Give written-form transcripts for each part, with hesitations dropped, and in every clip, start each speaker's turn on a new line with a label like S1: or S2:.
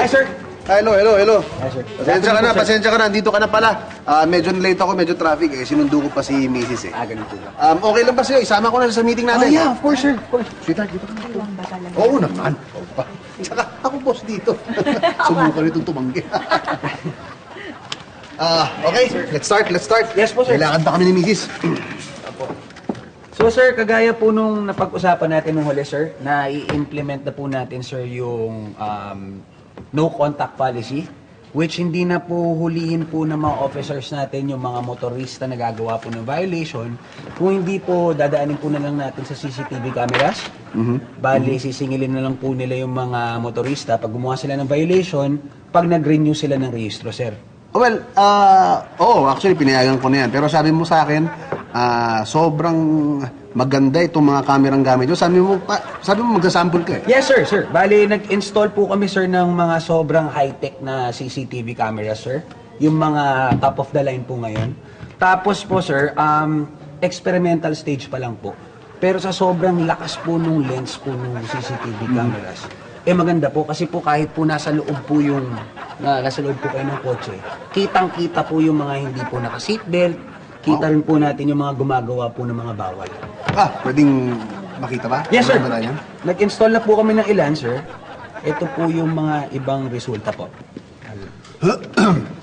S1: Hi, sir.
S2: Hello.
S1: Hi, sir.
S2: Pasensya ka na, dito ka na pala. Medyo late ako, medyo traffic eh. Sinundo ko pa si Mrs. eh.
S1: Ganun po ba?
S2: Okay lang ba sa'yo? Isama ko na sa meeting natin.
S1: Yeah, of course, sir. Of course.
S2: Sweetheart, dito ka na. Oo naman. Tsaka ako boss dito. Subukan itong tumanggi. Okay, let's start.
S1: Yes po, sir.
S2: Kailangan pa kami ni Mrs.
S1: So, sir, kagaya po nung napag-usapan natin nung huli, sir, na i-implement na po natin, sir, yung no contact policy, which hindi na po hulihin po ng mga officers natin yung mga motorista na gagawa po ng violation, kung hindi po dadaanin po na lang natin sa CCTV cameras. Bali, sisingilin na lang po nila yung mga motorista pag gumawa sila ng violation, pag nag-renew sila ng rehistro, sir.
S2: Well, actually pinayagan ko na yan. Pero sabi mo sa akin, sobrang maganda itong mga kamerang gamit nyo. Sabi mo magsasample ka eh.
S1: Yes, sir. Bali, nag-install po kami, sir, ng mga sobrang high-tech na CCTV cameras, sir. Yung mga top of the line po ngayon. Tapos po, sir, experimental stage pa lang po. Pero sa sobrang lakas po nung lens po nung CCTV cameras, maganda po kasi po kahit po nasa loob po po kayo ng kotse, kitang-kita po yung mga hindi po naka-seatbelt, kita rin po natin yung mga gumagawa po ng mga bawal.
S2: Pwedeng makita ba?
S1: Yes, sir.
S2: Ano yan?
S1: Nag-install na po kami ng ilan, sir. Ito po yung mga ibang resulta po.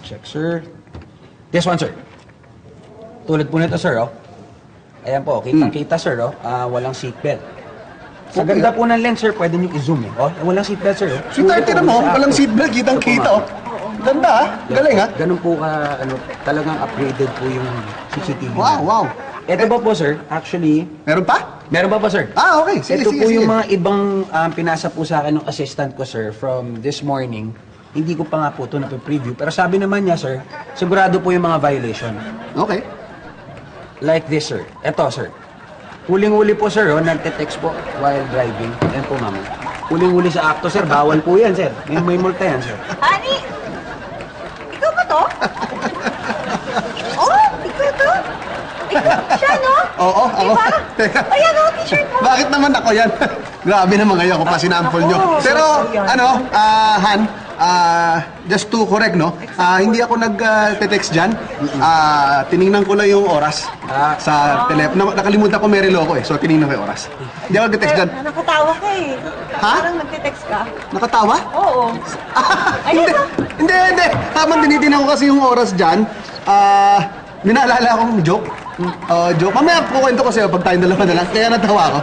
S1: Check, sir. This one, sir. Tulad po nito, sir, oh. Ayan po, kitang-kita, sir, oh. Walang seatbelt. Sa ganda po ng lens, sir, pwede nyo i-zoom, eh. Oh, walang seatbelt, sir, oh.
S2: Sweetheart, tinan mo, walang seatbelt, kitang-kita, oh. Ganda, galing, ha?
S1: Ganun po talagang upgraded po yung CCTV.
S2: Wow.
S1: Ito po, sir, actually...
S2: Meron pa?
S1: Meron pa po, sir.
S2: Okay. Sige.
S1: Ito po yung mga ibang pinasa po sa akin ng assistant ko, sir, from this morning. Hindi ko pa nga po ito na-preview. Pero sabi naman niya, sir, sigurado po yung mga violation.
S2: Okay.
S1: Like this, sir. Ito, sir. Huling-huli po, sir, nagte-text po while driving. Ayan po, mama. Huling-huli sa akto, sir. Bawal po yan, sir. May multa yan, sir.
S3: Honey! Ikaw ba to? Oh, ikaw to? Siya, no?
S2: Oo, ako.
S3: Diba?
S2: Teka.
S3: Ayan, oh, t-shirt mo.
S2: Bakit naman ako yan? Grabe naman ngayon ako pa sinample nyo. Pero, Han, just to correct, no? Hindi ako nag-text dyan. Tiningnan ko lang yung oras sa telepono. Nakalimutan ko may relo ko eh. So, tiningnan ko yung oras. Hindi ako nag-text dyan.
S3: Nakatawa ka eh.
S2: Ha?
S3: Parang nagte-text ka.
S2: Nakatawa?
S3: Oo. Ayun,
S2: Hindi. Habang tinitingnan ko kasi yung oras dyan, minaalala akong joke. Joke. Mamaya kukwento ko sa'yo pag tayong dalawa na lang. Kaya natawa ako.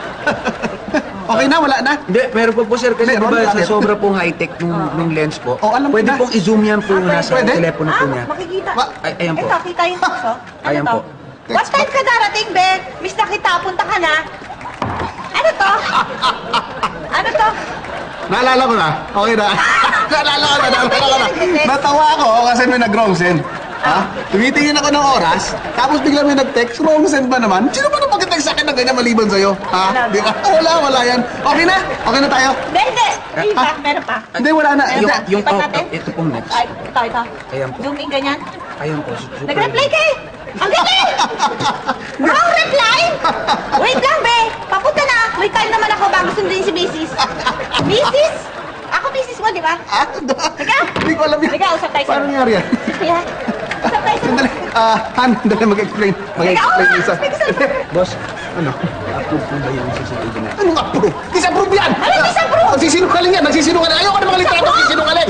S2: Okay na? Wala na?
S1: Hindi, meron po sir, kasi
S2: Meron,
S1: diba, sa
S2: bakit?
S1: sobra pong high-tech nung lens po,
S2: alam ko
S1: pwede
S2: na.
S1: pong i-zoom yan po nasa
S2: Pwede?
S1: telepono po niya.
S3: makikita.
S1: Ayan po.
S3: Ito, kita yung text, oh.
S1: Ayan
S3: to?
S1: po.
S3: What time ka darating, Ben? Miss na kita, punta ka na. Ano to? Ano to?
S2: Naalala ko na. Okay na. Naalala ko na. Natawa ako kasi may nag-wrong send. Tumitingin ako ng oras, tapos bigla may nag-text. Wrong send ba naman? Sino ba na mag-text sa akin ng ganyan maliban sa'yo? Di ba? Wala yan. Okay na? Okay na tayo?
S3: Hindi. Ayun pa, meron pa.
S2: Hindi, wala na.
S1: Yung
S3: Lipat natin?
S1: ito pong next.
S3: Ay, ito.
S1: Ayan po.
S3: Zoom in ganyan.
S1: Ayan po. Super.
S3: Nag-reply ka eh! Ang galing! Wrong reply! Wait lang, be! Papunta na! May time naman ako bago sundin si Mrs. Mrs? Ako Mrs mo, di ba? Teka!
S2: Hindi ko alam yan.
S3: Teka, usap tayo.
S2: Paano nangyari yan?
S3: Yeah. Usap tayo.
S2: Sandali. Han, dali mag-explain. Mag-explain isa.
S1: Boss,
S2: Ano?
S1: approve po ba yung CCTV na?
S2: Anong approve? Disapprove yan!
S3: Ano disapprove?
S2: Nagsisinungaling yan! Nagsisinungaling! Ayoko na mga litrato! Nagsisinungaling!